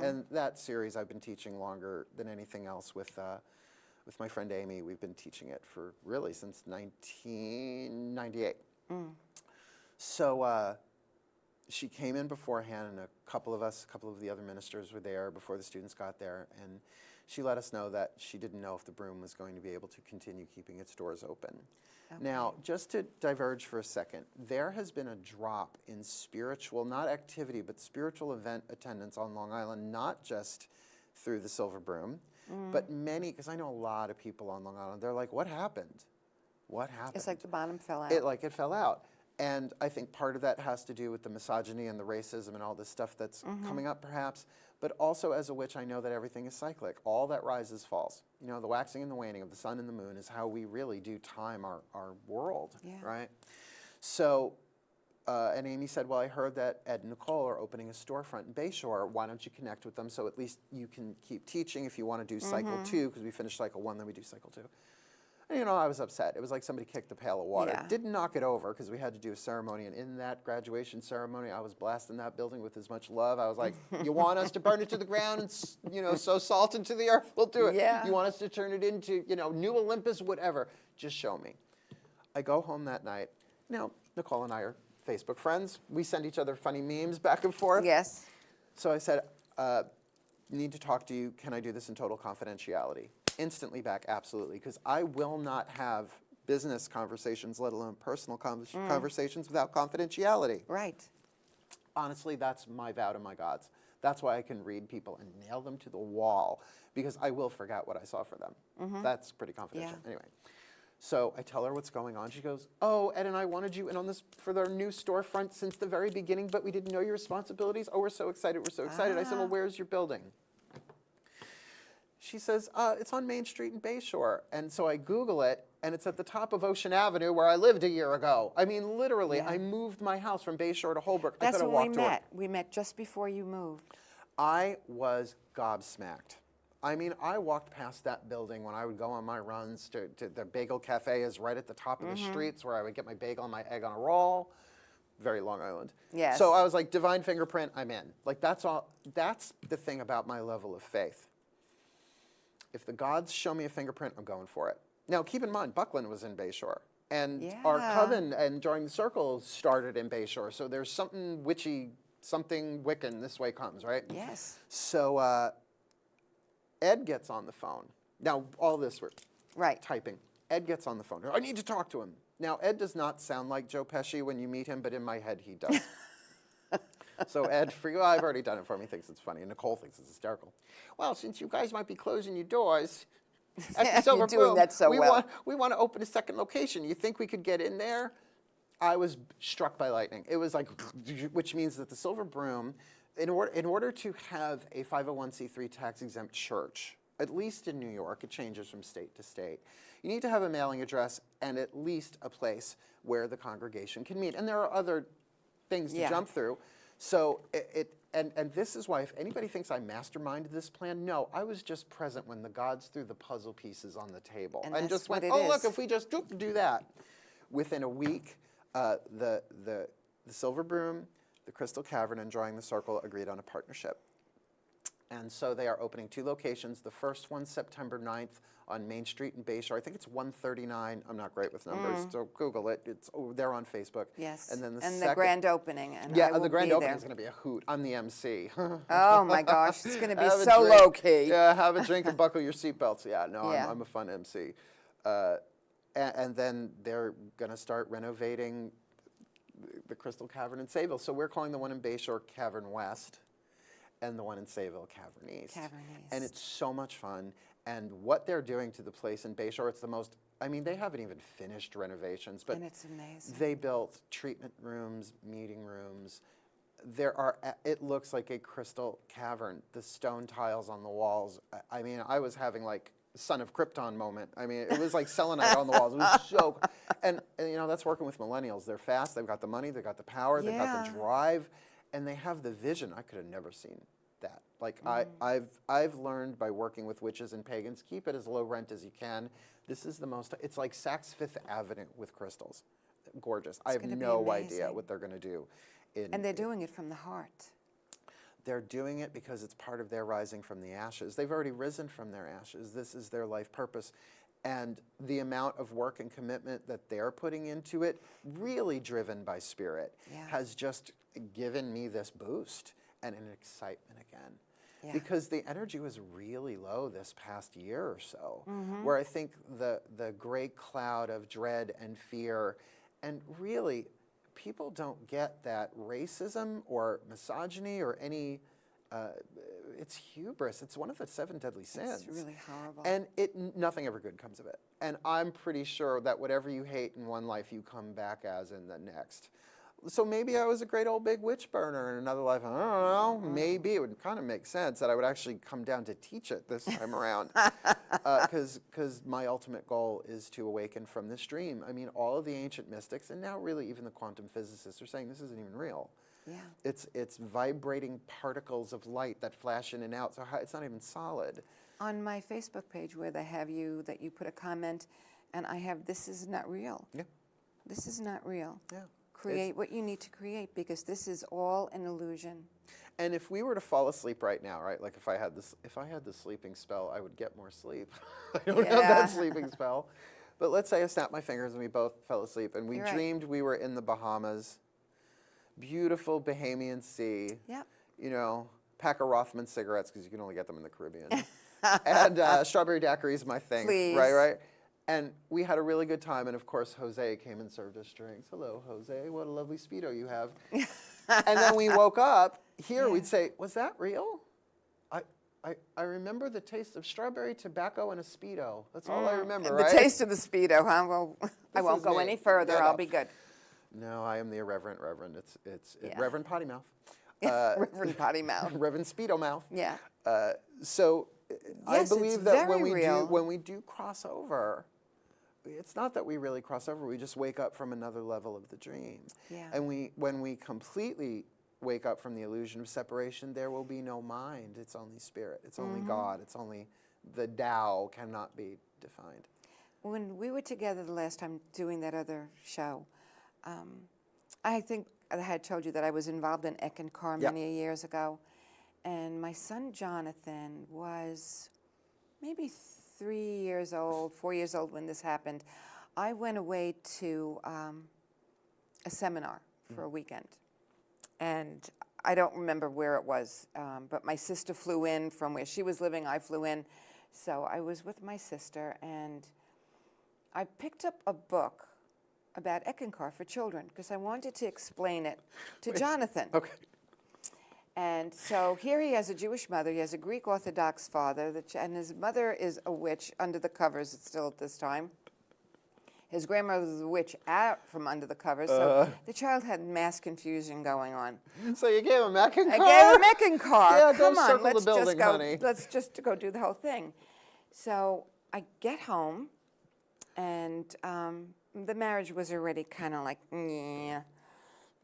And that series I've been teaching longer than anything else with my friend Amy. We've been teaching it for really since 1998. So she came in beforehand, and a couple of the other ministers were there before the students got there, and she let us know that she didn't know if the Broom was going to be able to continue keeping its doors open. Now, just to diverge for a second, there has been a drop in spiritual, not activity, but spiritual event attendance on Long Island, not just through the Silver Broom, but many, because I know a lot of people on Long Island, they're like, what happened? What happened? It's like the bottom fell out. It fell out. And I think part of that has to do with the misogyny and the racism and all this stuff that's coming up, perhaps. But also, as a witch, I know that everything is cyclic. All that rises falls. The waxing and the waning of the sun and the moon is how we really do time our world, right? So, and Amy said, well, I heard that Ed and Nicole are opening a storefront in Bayshore. Why don't you connect with them so at least you can keep teaching if you want to do cycle 2, because we finished cycle 1, then we do cycle 2. And, I was upset. It was like somebody kicked a pail of water. Didn't knock it over, because we had to do a ceremony. And in that graduation ceremony, I was blasting that building with as much love. I was like, you want us to burn it to the ground and, sow salt into the earth? We'll do it. You want us to turn it into, New Olympus, whatever. Just show me. I go home that night. Now, Nicole and I are Facebook friends. We send each other funny memes back and forth. Yes. So I said, need to talk to you. Can I do this in total confidentiality? Instantly back, absolutely, because I will not have business conversations, let alone personal conversations, without confidentiality. Right. Honestly, that's my vow to my gods. That's why I can read people and nail them to the wall, because I will forget what I saw for them. That's pretty confidential. Anyway, so I tell her what's going on. She goes, oh, Ed and I wanted you in on this for their new storefront since the very beginning, but we didn't know your responsibilities. Oh, we're so excited, we're so excited. I said, well, where's your building? She says, it's on Main Street in Bayshore. And so I Google it, and it's at the top of Ocean Avenue, where I lived a year ago. I mean, literally, I moved my house from Bayshore to Holbrook. That's when we met. We met just before you moved. I was gobsmacked. I mean, I walked past that building when I would go on my runs to the Bagel Cafe is right at the top of the streets, where I would get my bagel and my egg on a roll. Very Long Island. Yes. So I was like, divine fingerprint, I'm in. Like, that's all. That's the thing about my level of faith. If the gods show me a fingerprint, I'm going for it. Now, keep in mind, Buckland was in Bayshore. And our coven and during the circle started in Bayshore. So there's something witchy, something Wiccan this way comes, right? Yes. So Ed gets on the phone. Now, all this we're typing. Ed gets on the phone. I need to talk to him. Now, Ed does not sound like Joe Pesci when you meet him, but in my head he does. So Ed, for you, I've already done it for him. He thinks it's funny, and Nicole thinks it's hysterical. Well, since you guys might be closing your doors, at the Silver You're doing Broom, that so well. we want to open a second location. You think we could get in there? I was struck by lightning. It was like, which means that the Silver Broom, in order to have a 501c3 tax-exempt church, at least in New York, it changes from state to state, you need to have a mailing address and at least a place where the congregation can meet. And there are other things to jump through. So and this is why, if anybody thinks I masterminded this plan, no, I was just present when the gods threw the puzzle pieces on the table and just went, oh, look, if we just do that. Within a week, the Silver Broom, the Crystal Cavern, and Drawing the Circle agreed on a partnership. And so they are opening 2 locations. The first one, September 9th, on Main Street in Bayshore. I think it's 139. I'm not great with numbers, so Google it. It's they're on Facebook. Yes. And then the grand opening. And yeah, the grand opening is going to be a hoot. I'm the MC. Oh my gosh, it's going to be so low key. Yeah, have a drink and buckle your seatbelts. Yeah, no, I'm a fun MC. And then they're going to start renovating the Crystal Cavern in Sayville. So we're calling the one in Bayshore Cavern West, and the one in Sayville Cavern East. Cavern East. And it's so much fun. And what they're doing to the place in Bayshore, it's the most, I mean, they haven't even finished renovations, but and it's amazing. They built treatment rooms, meeting rooms. There are, it looks like a crystal cavern. The stone tiles on the walls. I mean, I was having like Son of Krypton moment. I mean, it was like selenite on the walls. It was so, and you know, that's working with millennials. They're fast, they've got the money, they've got the power, they've got the drive, and they have the vision. I could have never seen that. Like I've learned by working with witches and pagans, keep it as low rent as you can. This is the most, it's like Saks Fifth Avenue with crystals. Gorgeous. I have no idea what they're going to do. And they're doing it from the heart. They're doing it because it's part of their rising from the ashes. They've already risen from their ashes. This is their life purpose. And the amount of work and commitment that they're putting into it, really driven by spirit, has just given me this boost and an excitement again. Because the energy was really low this past year or so, where I think the gray cloud of dread and fear, and really, people don't get that racism or misogyny or any, it's hubris. It's one of the 7 deadly sins. It's really horrible. And nothing ever good comes of it. And I'm pretty sure that whatever you hate in one life, you come back as in the next. So maybe I was a great old big witch burner in another life. I don't know. Maybe it would kind of make sense that I would actually come down to teach it this time around. Because my ultimate goal is to awaken from this dream. I mean, all of the ancient mystics, and now really even the quantum physicists, are saying this isn't even real. Yeah. It's vibrating particles of light that flash in and out. So it's not even solid. On my Facebook page where they have you, that you put a comment, and I have, this is not real. Yeah. This is not real. Yeah. Create what you need to create, because this is all an illusion. And if we were to fall asleep right now, right? Like if I had the sleeping spell, I would get more sleep. I don't have that sleeping spell. But let's say I snapped my fingers and we both fell asleep and we dreamed we were in the Bahamas. Beautiful Bahamian Sea. Yep. You know, pack of Rothman cigarettes because you can only get them in the Caribbean. And strawberry daiquiri is my thing. Please. Right? And we had a really good time, and of course, Jose came and served us drinks. Hello, Jose, what a lovely Speedo you have. And then we woke up, we'd say, was that real? I remember the taste of strawberry tobacco and a Speedo. That's all I remember, right? The taste of the Speedo, huh? Well, I won't go any further, I'll be good. No, I am the irreverent reverend. It's Reverend Potty Mouth. Reverend Potty Mouth. Reverend Speedo Mouth. Yeah. So I believe that when we do cross over, it's not that we really cross over, we just wake up from another level of the dream. Yeah. And when we completely wake up from the illusion of separation, there will be no mind. It's only spirit. It's only God. It's only the Tao cannot be defined. When we were together the last time doing that other show, I think I had told you that I was involved in Eckankar many years ago. And my son Jonathan was maybe 3 years old, 4 years old when this happened. I went away to a seminar for a weekend. And I don't remember where it was, but my sister flew in from where she was living. I flew in. So I was with my sister, and I picked up a book about Eckankar for children because I wanted to explain it to Jonathan. Okay. And so here he has a Jewish mother, he has a Greek Orthodox father, and his mother is a witch under the covers still at this time. His grandmother was a witch out from under the covers, so the child had mass confusion going on. So you gave him Eckankar? I gave him Eckankar. Yeah, Come go on, circle let's the building, just go. honey. Let's just go do the whole thing. So I get home, and the marriage was already kind of like, yeah,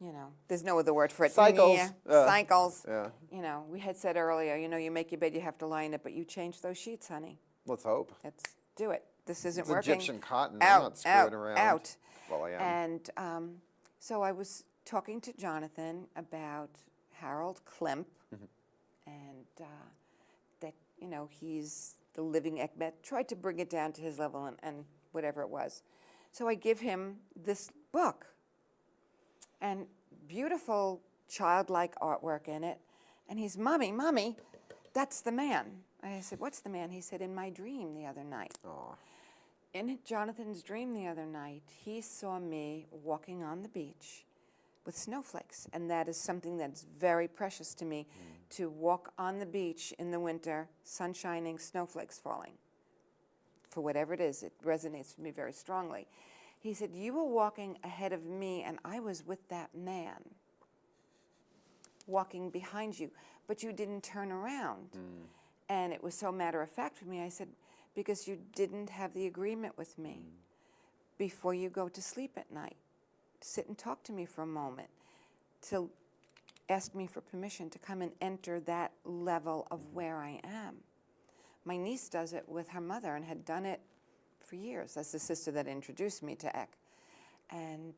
you know, there's no other word for it. Cycles. Cycles. Yeah. You know, we had said earlier, you know, you make your bed, you have to lie in it, but you change those sheets, honey. Let's hope. Let's do it. This isn't It's working. Egyptian cotton. Out, I'm not screwing out, around. out. Well, I am. And so I was talking to Jonathan about Harold Klemp, and that, you know, he's the living Ekmet. Tried to bring it down to his level and whatever it was. So I give him this book, and beautiful childlike artwork in it. And he's, Mommy, that's the man. I said, what's the man? He said, in my dream the other night. Aw. In Jonathan's dream the other night, he saw me walking on the beach with snowflakes. And that is something that's very precious to me, to walk on the beach in the winter, sun shining, snowflakes falling. For whatever it is, it resonates with me very strongly. He said, you were walking ahead of me, and I was with that man walking behind you, but you didn't turn around. And it was so matter-of-fact for me. I said, because you didn't have the agreement with me before you go to sleep at night. Sit and talk to me for a moment, to ask me for permission to come and enter that level of where I am. My niece does it with her mother and had done it for years. That's the sister that introduced me to Ek. And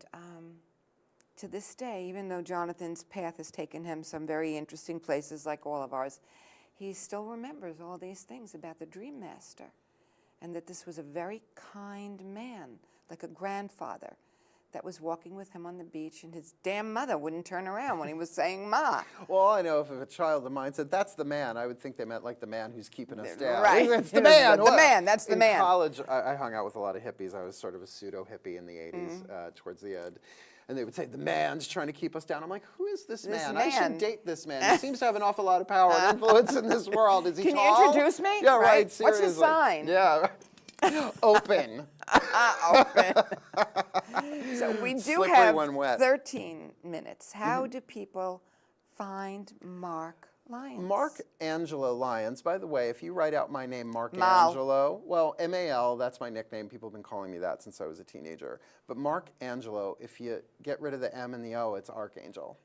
to this day, even though Jonathan's path has taken him some very interesting places like all of ours, he still remembers all these things about the Dream Master, and that this was a very kind man, like a grandfather, that was walking with him on the beach, and his damn mother wouldn't turn around when he was saying Ma. Well, I know if a child of mine said, that's the man, I would think they meant like the man who's keeping us down. Right. It's the man. The man, that's the man. In college, I hung out with a lot of hippies. I was sort of a pseudo-hippie in the 80s, towards the end. And they would say, the man's trying to keep us down. I'm like, who is this man? I should date this man. He seems to have an awful lot of power and influence in this world. Is he Can tall? you introduce me? Yeah, right. Seriously. What's his sign? Yeah. Open. Open. So we do Slippery have when wet. 13 minutes. How do people find Mark Lyons? Mark Angelo Lyons. By the way, if you write out my name, Mark Mal. Angelo, well, M-A-L, that's my nickname. People have been calling me that since I was a teenager. But Mark Angelo, if you get rid of the M and the O, it's Archangel.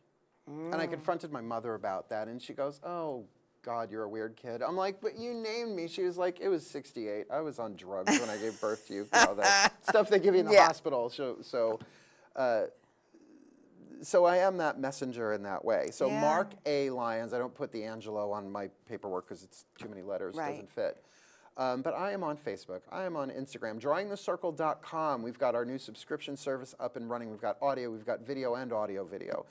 And I confronted my mother about that, and she goes, oh, God, you're a weird kid. I'm like, but you named me. She was like, it was 68. I was on drugs when I gave birth to you. You know, that stuff they give you in the hospital. So I am that messenger in that way. So Mark A. Lyons, I don't put the Angelo on my paperwork because it's too many letters, doesn't fit. But I am on Facebook. I am on Instagram. DrawingTheCircle.com. We've got our new subscription service up and running. We've got audio, we've got video and audio video.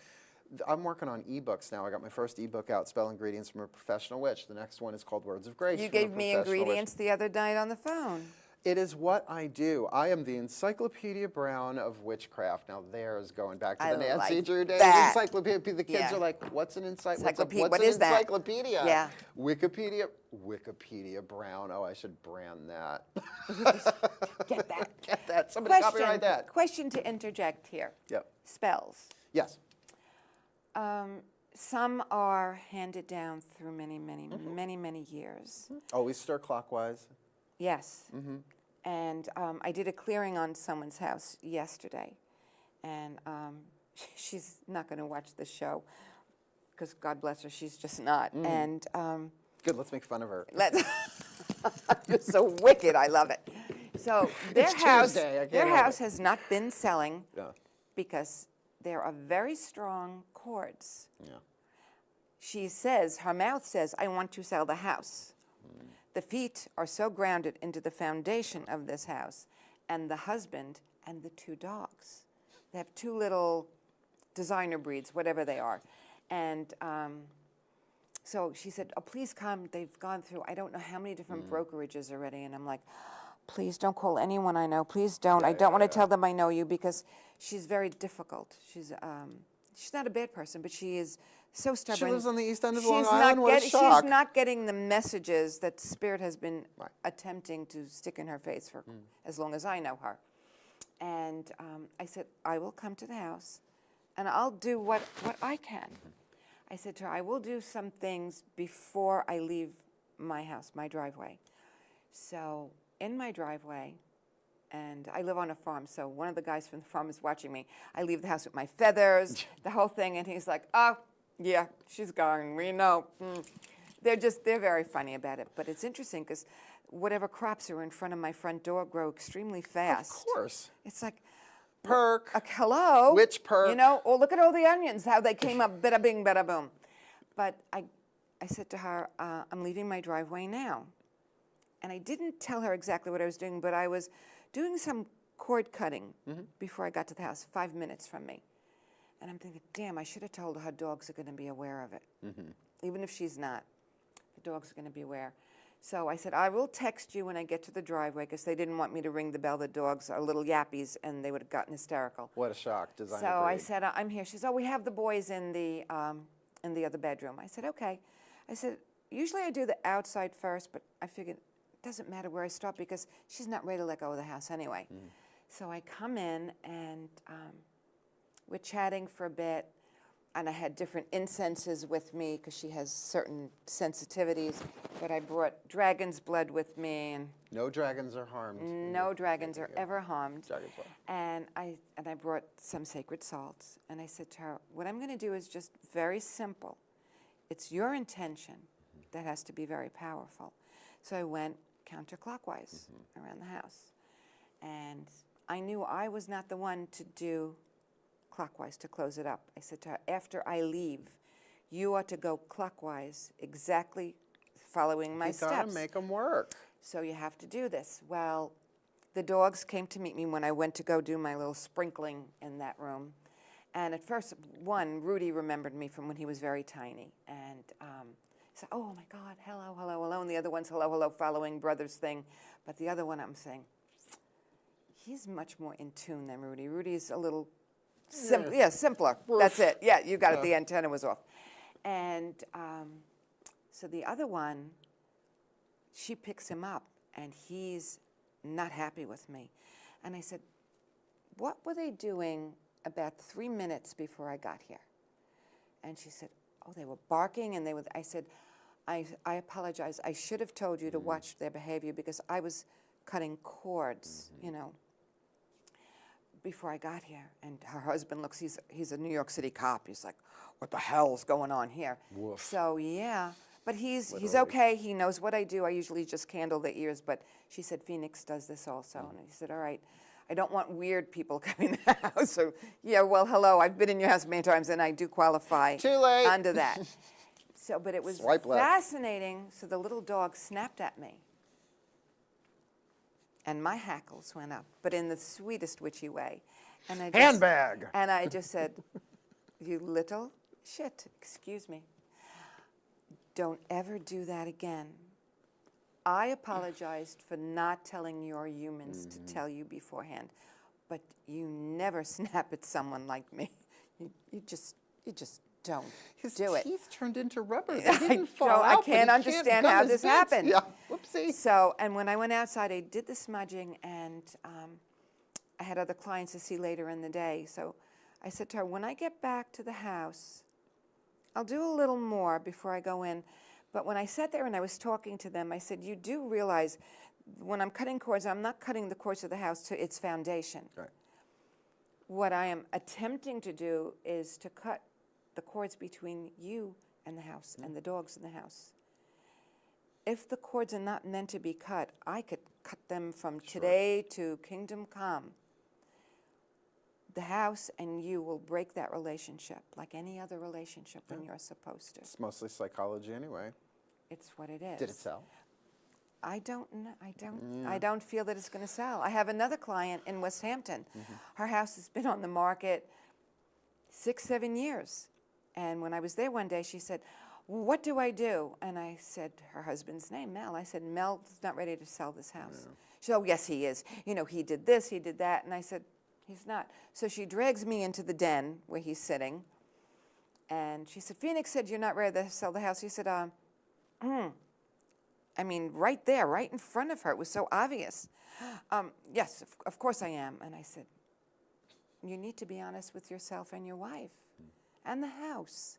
I'm working on ebooks now. I got my first ebook out, Spell Ingredients from a Professional Witch. The next one is called Words of Grace. You gave me ingredients the other night on the phone. It is what I do. I am the Encyclopedia Brown of witchcraft. Now there's going back to the Nancy Drew days. Encyclopedia. The kids are like, what's an encyclopedia? What's an encyclopedia? Yeah. Wikipedia Brown. Oh, I should brand that. Get that. Get that. Somebody copyright that. Question to interject here. Yep. Spells. Yes. Some are handed down through many years. Always stir clockwise. Yes. And I did a clearing on someone's house yesterday, and she's not going to watch the show because God bless her, she's just not. And good. Let's make fun of her. You're so wicked. I love it. So their Tuesday, house has not been selling Yeah. because there are very strong cords. Yeah. She says, her mouth says, I want to sell the house. The feet are so grounded into the foundation of this house, and the husband and the 2 dogs. They have 2 little designer breeds, whatever they are. And so she said, oh, please come. They've gone through, I don't know how many different brokerages already. And I'm like, please don't call anyone I know. Please don't. I don't want to tell them I know you, because she's very difficult. She's not a bad person, but she is so stubborn. She lives on the east end of Long Island. What a shock. She's not getting the messages that Spirit has been attempting to stick in her face for as long as I know her. And I said, I will come to the house, and I'll do what I can. I said to her, I will do some things before I leave my house, my driveway. So in my driveway, and I live on a farm, so one of the guys from the farm is watching me. I leave the house with my feathers, the whole thing, and he's like, oh, yeah, she's gone, we know. They're very funny about it. But it's interesting, because whatever crops are in front of my front door grow extremely fast. Of course. It's like, perk. Hello. Which perk? You know, oh, look at all the onions, how they came up, bada bing, bada boom. But I said to her, I'm leaving my driveway now. And I didn't tell her exactly what I was doing, but I was doing some cord cutting before I got to the house, 5 minutes from me. And I'm thinking, damn, I should have told her her dogs are going to be aware of it. Even if she's not, the dogs are going to be aware. So I said, I will text you when I get to the driveway, because they didn't want me to ring the bell. The dogs are little yappies, and they would have gotten hysterical. What a shock, designer So I breed. said, I'm here. She said, oh, we have the boys in the other bedroom. I said, okay. I said, usually I do the outside first, but I figured it doesn't matter where I start, because she's not ready to let go of the house anyway. So I come in, and we're chatting for a bit, and I had different incenses with me, because she has certain sensitivities, but I brought dragon's blood with me, and No dragons are harmed. no dragons are ever harmed. Dragon's blood. And I brought some sacred salts, and I said to her, what I'm going to do is just very simple. It's your intention that has to be very powerful. So I went counterclockwise around the house, and I knew I was not the one to do clockwise to close it up. I said to her, after I leave, you ought to go clockwise, exactly following my steps. You gotta make them work. So you have to do this. Well, the dogs came to meet me when I went to go do my little sprinkling in that room. And at first, Rudy remembered me from when he was very tiny. And he said, oh my God, hello, hello, hello. And the other one's hello, hello, following brother's thing. But the other one, I'm saying, he's much more in tune than Rudy. Rudy's a little simpler. That's it. Yeah, you got it. The antenna was off. And so the other one, she picks him up, and he's not happy with me. And I said, what were they doing about 3 minutes before I got here? And she said, oh, they were barking, and I said, I apologize. I should have told you to watch their behavior, because I was cutting cords, you know, before I got here. And her husband looks, he's a New York City cop. He's like, what the hell's going on here? Woof. So, yeah. But he's Literally. okay. He knows what I do. I usually just candle the ears, but she said Phoenix does this also. And he said, all right, I don't want weird people coming to the house. So, yeah, well, hello, I've been in your house many times, and I do qualify Too late. under that. So, but it was fascinating. So the little dog snapped at me, and my hackles went up, but in the sweetest witchy way. And I just, Handbag. And I just said, you little shit, excuse me. Don't ever do that again. I apologized for not telling your humans to tell you beforehand, but you never snap at someone like me. You just don't do it. His teeth turned into rubber. They didn't fall out. I can't understand how this happened. Yeah, whoopsie. So, and when I went outside, I did the smudging, and I had other clients to see later in the day. So I said to her, when I get back to the house, I'll do a little more before I go in. But when I sat there and I was talking to them, I said, you do realize when I'm cutting cords, I'm not cutting the cords of the house to its foundation. Right. What I am attempting to do is to cut the cords between you and the house and the dogs in the house. If the cords are not meant to be cut, I could cut them from today to kingdom come. The house and you will break that relationship like any other relationship when you're supposed to. It's mostly psychology anyway. It's what it is. Did it sell? I don't know. I don't feel that it's going to sell. I have another client in West Hampton. Her house has been on the market 6-7 years. And when I was there one day, she said, what do I do? And I said her husband's name, Mel. I said, Mel's not ready to sell this house. Yeah. She said, oh, yes, he is. You know, he did this, he did that. And I said, he's not. So she drags me into the den where he's sitting. And she said, Phoenix said you're not ready to sell the house. He said, I mean, right there, right in front of her. It was so obvious. Yes, of course I am. And I said, you need to be honest with yourself and your wife and the house.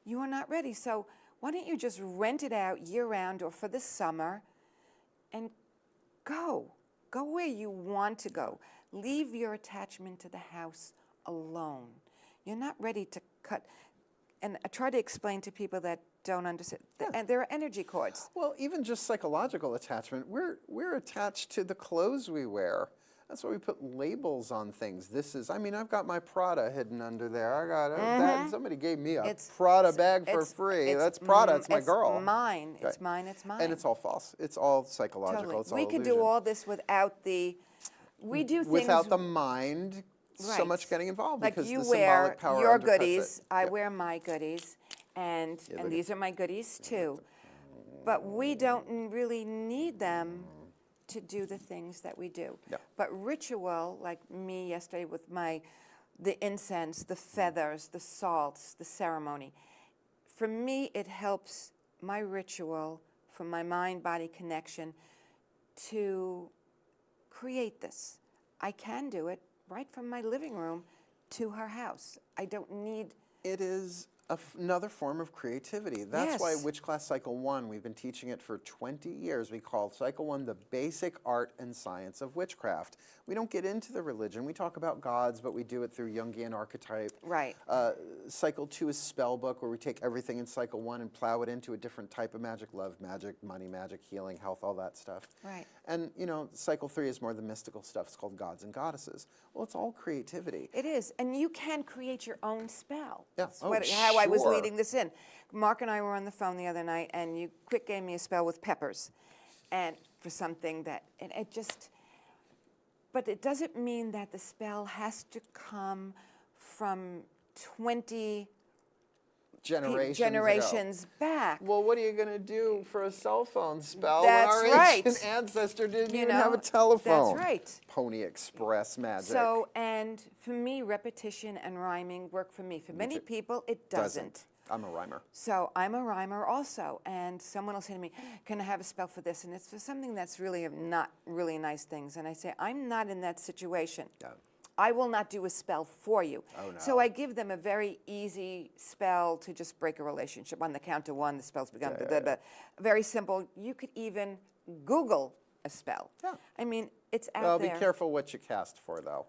You are not ready. So why don't you just rent it out year-round or for the summer and go. Go where you want to go. Leave your attachment to the house alone. You're not ready to cut. And I try to explain to people that don't understand. And there are energy cords. Well, even just psychological attachment. We're attached to the clothes we wear. That's why we put labels on things. This is, I mean, I've got my Prada hidden under there. I got that. Somebody gave me a Prada bag for free. That's Prada. It's my girl. It's mine. Okay. It's mine. It's mine. And it's all false. It's all psychological. Totally. It's all we could illusion. do all this without the. We do things without the mind. Right. So much getting involved like because you the wear symbolic power your undercuts goodies, it. I wear my goodies, and these are my goodies too. But we don't really need them to do the things that we do. Yeah. But ritual, like me yesterday with the incense, the feathers, the salts, the ceremony, for me it helps my ritual for my mind-body connection to create this. I can do it right from my living room to her house. I don't need... It is another form of creativity. That's why Witch Class Cycle 1, we've been teaching it for 20 years. We call Cycle 1 the basic art and science of witchcraft. We don't get into the religion. We talk about gods, but we do it through Jungian archetype. Right. Cycle 2 is spell book, where we take everything in Cycle 1 and plow it into a different type of magic: love magic, money magic, healing, health, all that stuff. Right. And, you know, Cycle 3 is more the mystical stuff. It's called gods and goddesses. Well, it's all creativity. It is. And you can create your own spell. Yeah. That's how I was leading this in. Mark and I were on the phone the other night, and you quick gave me a spell with peppers, and for something that, and it just, but it doesn't mean that the spell has to come from 20 generations back. Well, what are you going to do for a cell phone spell That's when our right. ancient ancestor didn't even have a telephone? That's right. Pony Express magic. So, and for me, repetition and rhyming work for me. For many people, it doesn't. I'm a rhymer. So I'm a rhymer also, and someone will say to me, can I have a spell for this? And it's for something that's really not really nice things. And I say, I'm not in that situation. Yeah. I will not do a spell for you. Oh, no. So I give them a very easy spell to just break a relationship. On the count of one, the spell's begun. Very simple. You could even Google a spell. Yeah. I mean, it's out Well, there. be careful what you cast for, though.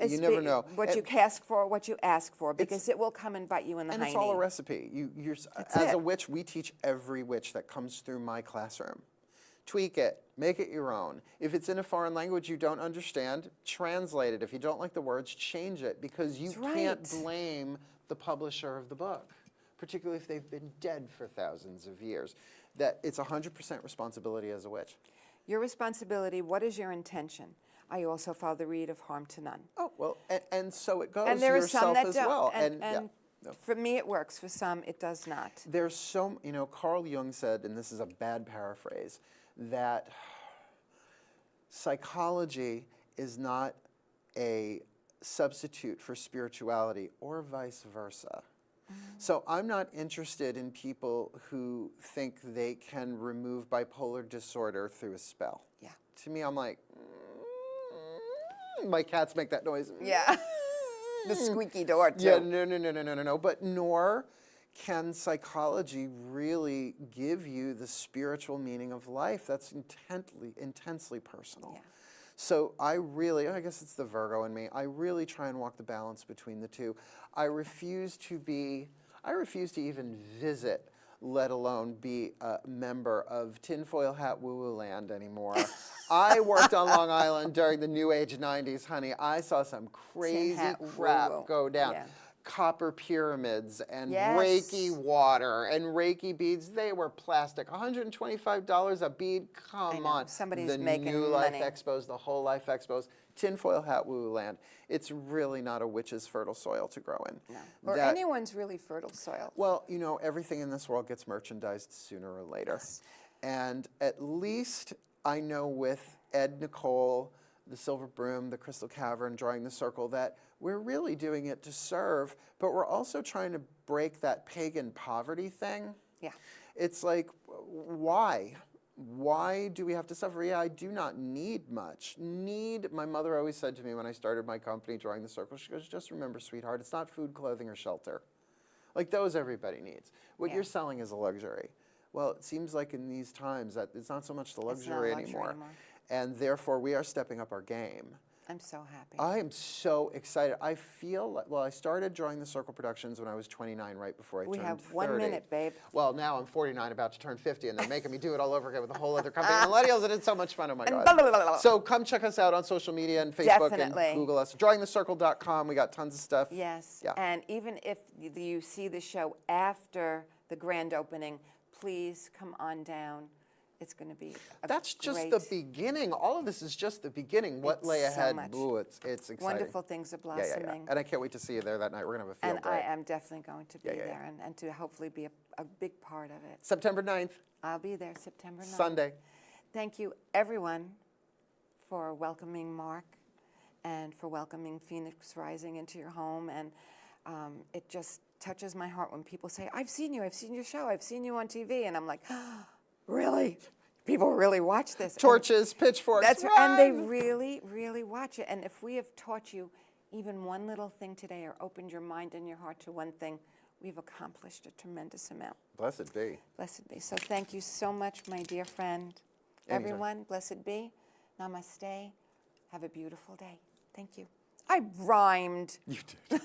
You never know. What you cast for, what you ask for, because it will come and bite you in the And hiney. it's all a recipe. As a witch, we teach every witch that comes through my classroom. Tweak it, make it your own. If it's in a foreign language you don't understand, translate it. If you don't like the words, change it, because you can't blame the publisher of the book, particularly if they've been dead for thousands of years. That it's 100% responsibility as a witch. Your responsibility, what is your intention? I also follow the rede of harm to none. Oh, well, and so it goes and there are some yourself that as don't. well. And for me it works, for some it does not. There's so, you know, Carl Jung said, and this is a bad paraphrase, that psychology is not a substitute for spirituality, or vice versa. So I'm not interested in people who think they can remove bipolar disorder through a spell. Yeah. To me, I'm like, my cats make that noise. Yeah. The squeaky door, too. Yeah, no. But nor can psychology really give you the spiritual meaning of life. That's intensely personal. Yeah. So I guess it's the Virgo in me, I really try and walk the balance between the two. I refuse to even visit, let alone be a member of tinfoil hat woo-woo land anymore. I worked on Long Island during the New Age 90s, honey. I saw some crazy crap go down. Yeah. Copper pyramids and Reiki water and Reiki beads. They were plastic. $125 a bead. Come on. Somebody's the making New Life money. Expos, the Whole Life Expos. tinfoil hat woo land. It's really not a witch's fertile soil to grow in. No. Or anyone's really fertile soil. Well, you know, everything in this world gets merchandised sooner or later. Yes. And at least I know with Ed, Nicole, the Silver Broom, the Crystal Cavern, Drawing the Circle, that we're really doing it to serve, but we're also trying to break that pagan poverty thing. Yeah. It's like, why? Why do we have to suffer? Yeah, I do not need much. My mother always said to me when I started my company, Drawing the Circle, she goes, just remember, sweetheart, it's not food, clothing, or shelter. Like those everybody needs. What you're selling is a luxury. Well, it seems like in these times that it's not so much the luxury anymore. And therefore, we are stepping up our game. I'm so happy. I am so excited. I feel like, well, I started Drawing the Circle Productions when I was 29, right before I turned 30. We have 1 minute, babe. Well, now I'm 49, about to turn 50, and they're making me do it all over again with a whole other company. Millennials, and it's so much fun, oh my God. So come check us out on social media and Facebook and Google us. DrawingTheCircle.com, we got tons of stuff. Yes, and even if you see the show after the grand opening, please come on down. It's going to be That's just the beginning. All of this is just the beginning. What lay ahead? Ooh, it's exciting. Wonderful things are blossoming. And I can't wait to see you there that night. We're going to have a field day. And I am definitely going to be there and to hopefully be a big part of it. September 9th. I'll be there September 9th. Sunday. Thank you, everyone, for welcoming Mark and for welcoming Phoenix Rising into your home. And it just touches my heart when people say, I've seen you, I've seen your show, I've seen you on TV. And I'm like, really? People really watch this. Torches, pitchforks. That's right. And they really, really watch it. And if we have taught you even one little thing today or opened your mind and your heart to one thing, we've accomplished a tremendous amount. Blessed be. Blessed be. So thank you so much, my dear friend. Anytime. Everyone, blessed be. Namaste. Have a beautiful day. Thank you. I rhymed. You did.